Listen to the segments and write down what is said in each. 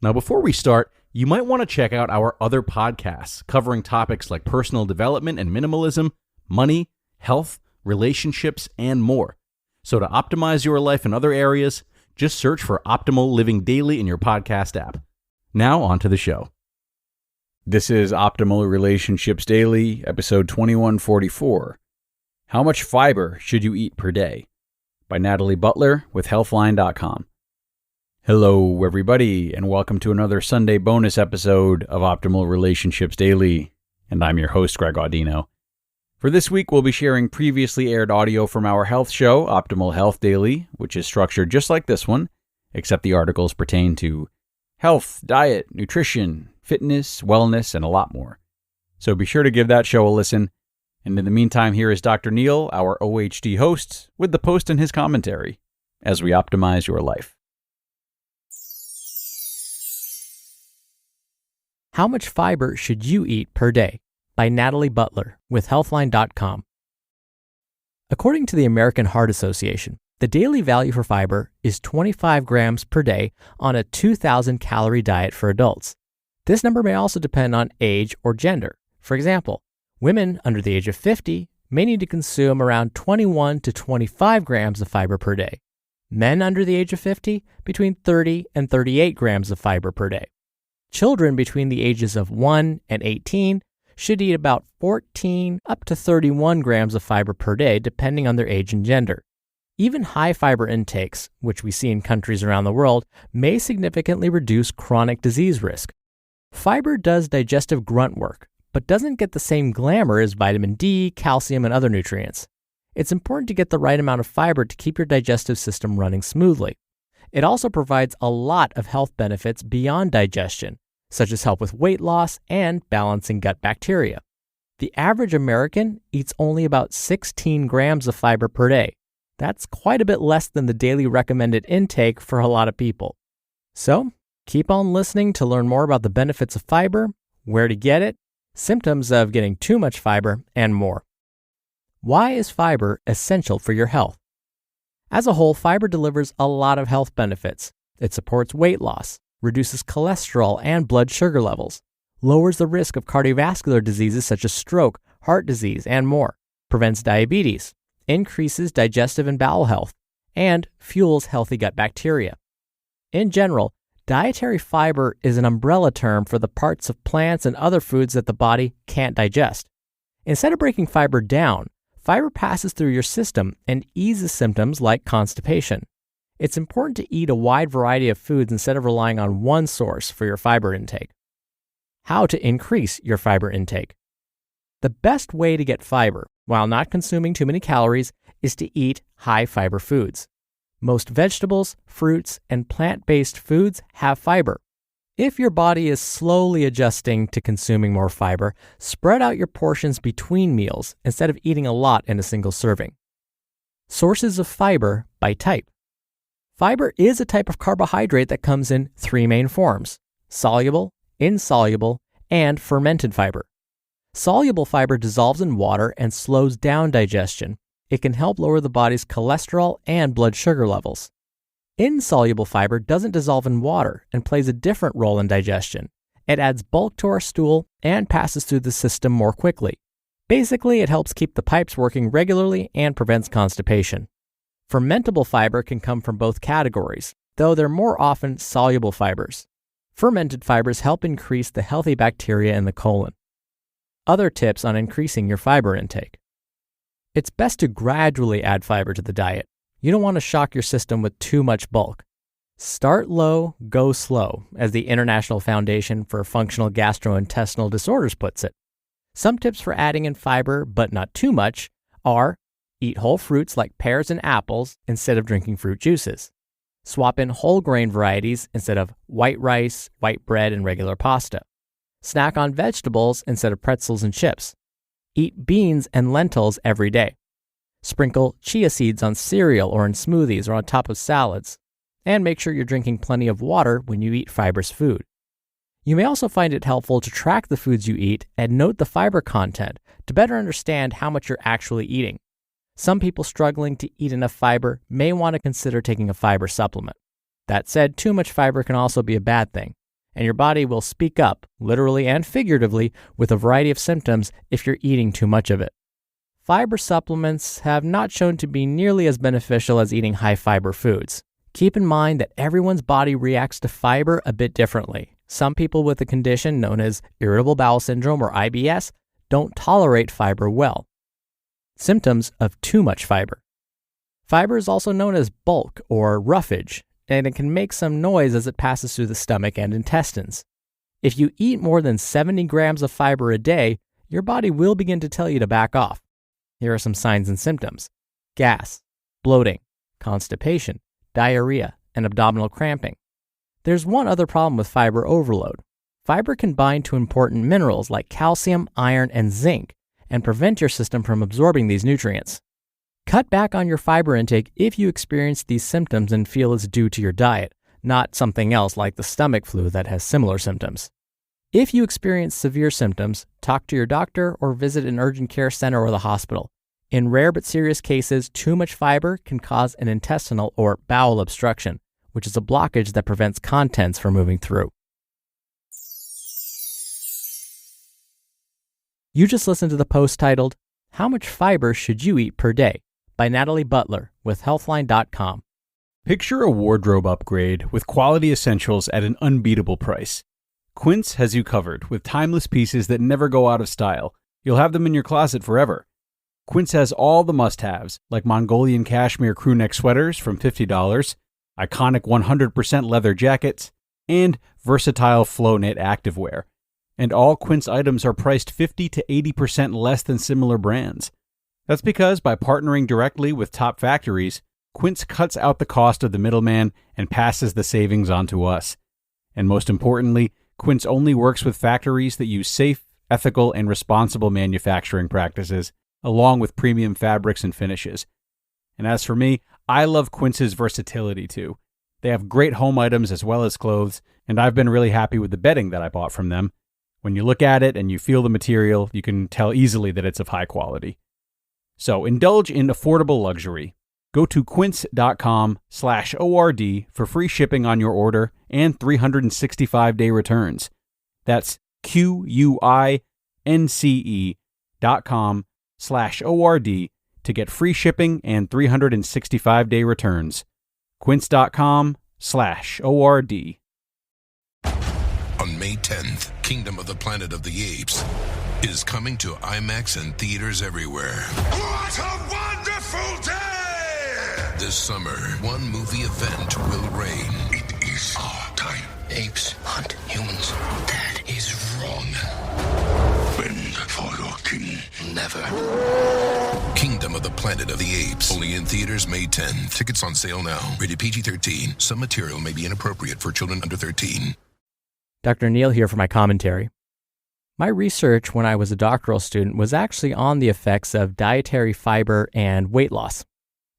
Now, before we start, you might want to check out our other podcasts covering topics like personal development and minimalism, money, health, relationships, and more. So to optimize your life in other areas, just search for Optimal Living Daily in your podcast app. Now, on to the show. This is Optimal Relationships Daily, episode 2144. How much fiber should you eat per day? By Natalie Butler with Healthline.com. Hello, everybody, and welcome to another Sunday bonus episode of Optimal Relationships Daily, and I'm your host, Greg Audino. For this week, we'll be sharing previously aired audio from our health show, Optimal Health Daily, which is structured just like this one, except the articles pertain to health, diet, nutrition, fitness, wellness, and a lot more. So be sure to give that show a listen. And in the meantime, here is Dr. Neil, our OHD host, with the post and his commentary as we optimize your life. How much fiber should you eat per day? By Natalie Butler with Healthline.com. According to the American Heart Association, the daily value for fiber is 25 grams per day on a 2,000 calorie diet for adults. This number may also depend on age or gender. For example, women under the age of 50 may need to consume around 21 to 25 grams of fiber per day. Men under the age of 50, between 30 and 38 grams of fiber per day. Children between the ages of 1 and 18 should eat about 14 up to 31 grams of fiber per day, depending on their age and gender. Even high fiber intakes, which we see in countries around the world, may significantly reduce chronic disease risk. Fiber does digestive grunt work, but doesn't get the same glamour as vitamin D, calcium, and other nutrients. It's important to get the right amount of fiber to keep your digestive system running smoothly. It also provides a lot of health benefits beyond digestion, such as help with weight loss and balancing gut bacteria. The average American eats only about 16 grams of fiber per day. That's quite a bit less than the daily recommended intake for a lot of people. So, keep on listening to learn more about the benefits of fiber, where to get it, symptoms of getting too much fiber, and more. Why is fiber essential for your health? As a whole, fiber delivers a lot of health benefits. It supports weight loss, reduces cholesterol and blood sugar levels, lowers the risk of cardiovascular diseases such as stroke, heart disease, and more, prevents diabetes, increases digestive and bowel health, and fuels healthy gut bacteria. In general, dietary fiber is an umbrella term for the parts of plants and other foods that the body can't digest. Instead of breaking fiber down, fiber passes through your system and eases symptoms like constipation. It's important to eat a wide variety of foods instead of relying on one source for your fiber intake. How to increase your fiber intake. The best way to get fiber, while not consuming too many calories, is to eat high fiber foods. Most vegetables, fruits, and plant-based foods have fiber. If your body is slowly adjusting to consuming more fiber, spread out your portions between meals instead of eating a lot in a single serving. Sources of fiber by type. Fiber is a type of carbohydrate that comes in three main forms: soluble, insoluble, and fermented fiber. Soluble fiber dissolves in water and slows down digestion. It can help lower the body's cholesterol and blood sugar levels. Insoluble fiber doesn't dissolve in water and plays a different role in digestion. It adds bulk to our stool and passes through the system more quickly. Basically, it helps keep the pipes working regularly and prevents constipation. Fermentable fiber can come from both categories, though they're more often soluble fibers. Fermented fibers help increase the healthy bacteria in the colon. Other tips on increasing your fiber intake. It's best to gradually add fiber to the diet. You don't want to shock your system with too much bulk. Start low, go slow, as the International Foundation for Functional Gastrointestinal Disorders puts it. Some tips for adding in fiber, but not too much, are eat whole fruits like pears and apples instead of drinking fruit juices. Swap in whole grain varieties instead of white rice, white bread, and regular pasta. Snack on vegetables instead of pretzels and chips. Eat beans and lentils every day. Sprinkle chia seeds on cereal or in smoothies or on top of salads. And make sure you're drinking plenty of water when you eat fibrous food. You may also find it helpful to track the foods you eat and note the fiber content to better understand how much you're actually eating. Some people struggling to eat enough fiber may want to consider taking a fiber supplement. That said, too much fiber can also be a bad thing. and your body will speak up, literally and figuratively, with a variety of symptoms if you're eating too much of it. Fiber supplements have not shown to be nearly as beneficial as eating high-fiber foods. Keep in mind that everyone's body reacts to fiber a bit differently. Some people with a condition known as irritable bowel syndrome or IBS don't tolerate fiber well. Symptoms of too much fiber. Fiber is also known as bulk or roughage, and it can make some noise as it passes through the stomach and intestines. If you eat more than 70 grams of fiber a day, your body will begin to tell you to back off. Here are some signs and symptoms: gas, bloating, constipation, diarrhea, and abdominal cramping. There's one other problem with fiber overload. Fiber can bind to important minerals like calcium, iron, and zinc, and prevent your system from absorbing these nutrients. Cut back on your fiber intake if you experience these symptoms and feel it's due to your diet, not something else like the stomach flu that has similar symptoms. If you experience severe symptoms, talk to your doctor or visit an urgent care center or the hospital. In rare but serious cases, too much fiber can cause an intestinal or bowel obstruction, which is a blockage that prevents contents from moving through. You just listened to the post titled, "How Much Fiber Should You Eat Per Day?" by Natalie Butler with Healthline.com. Picture a wardrobe upgrade with quality essentials at an unbeatable price. Quince has you covered with timeless pieces that never go out of style. You'll have them in your closet forever. Quince has all the must-haves, like Mongolian cashmere crewneck sweaters from $50, iconic 100% leather jackets, and versatile flow knit activewear. And all Quince items are priced 50 to 80% less than similar brands. That's because by partnering directly with top factories, Quince cuts out the cost of the middleman and passes the savings on to us. And most importantly, Quince only works with factories that use safe, ethical, and responsible manufacturing practices, along with premium fabrics and finishes. And as for me, I love Quince's versatility too. They have great home items as well as clothes, and I've been really happy with the bedding that I bought from them. When you look at it and you feel the material, you can tell easily that it's of high quality. So indulge in affordable luxury. Go to quince.com/ORD for free shipping on your order and 365-day returns. That's QUINCE.com/ORD to get free shipping and 365-day returns. Quince.com/ORD. On May 10th, Kingdom of the Planet of the Apes is coming to IMAX and theaters everywhere. What a wonderful day! This summer, one movie event will reign. It is our time. Apes hunt humans. That is wrong. Bend for your king. Never. Kingdom of the Planet of the Apes. Only in theaters May 10. Tickets on sale now. Rated PG-13. Some material may be inappropriate for children under 13. Dr. Neil here for my commentary. My research when I was a doctoral student was actually on the effects of dietary fiber and weight loss.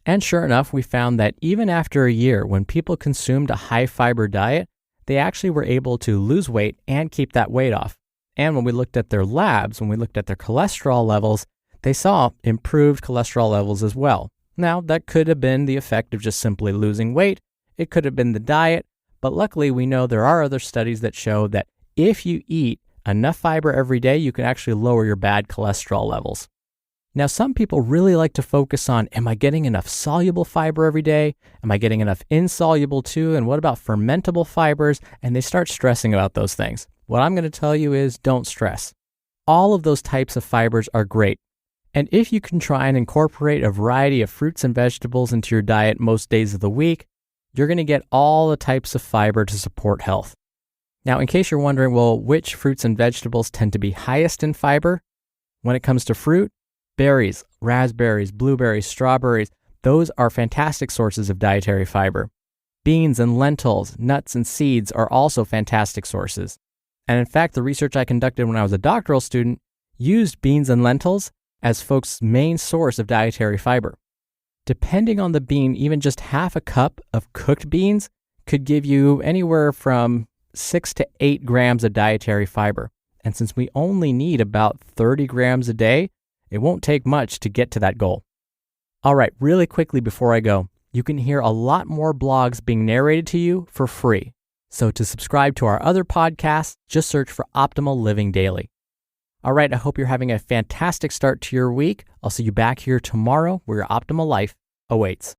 And sure enough, we found that even after a year, when people consumed a high-fiber diet, they actually were able to lose weight and keep that weight off. And when we looked at their labs, when we looked at their cholesterol levels, they saw improved cholesterol levels as well. Now, that could have been the effect of just simply losing weight. It could have been the diet. But luckily, we know there are other studies that show that if you eat enough fiber every day, you can actually lower your bad cholesterol levels. Now, some people really like to focus on, am I getting enough soluble fiber every day? Am I getting enough insoluble too? And what about fermentable fibers? And they start stressing about those things. What I'm going to tell you is don't stress. All of those types of fibers are great. And if you can try and incorporate a variety of fruits and vegetables into your diet most days of the week, you're going to get all the types of fiber to support health. Now, in case you're wondering, well, which fruits and vegetables tend to be highest in fiber? When it comes to fruit, berries, raspberries, blueberries, strawberries, those are fantastic sources of dietary fiber. Beans and lentils, nuts and seeds are also fantastic sources. And in fact, the research I conducted when I was a doctoral student used beans and lentils as folks' main source of dietary fiber. Depending on the bean, even just half a cup of cooked beans could give you anywhere from 6 to 8 grams of dietary fiber. And since we only need about 30 grams a day, it won't take much to get to that goal. All right, really quickly before I go, you can hear a lot more blogs being narrated to you for free. So to subscribe to our other podcasts, just search for Optimal Living Daily. All right, I hope you're having a fantastic start to your week. I'll see you back here tomorrow where your optimal life awaits.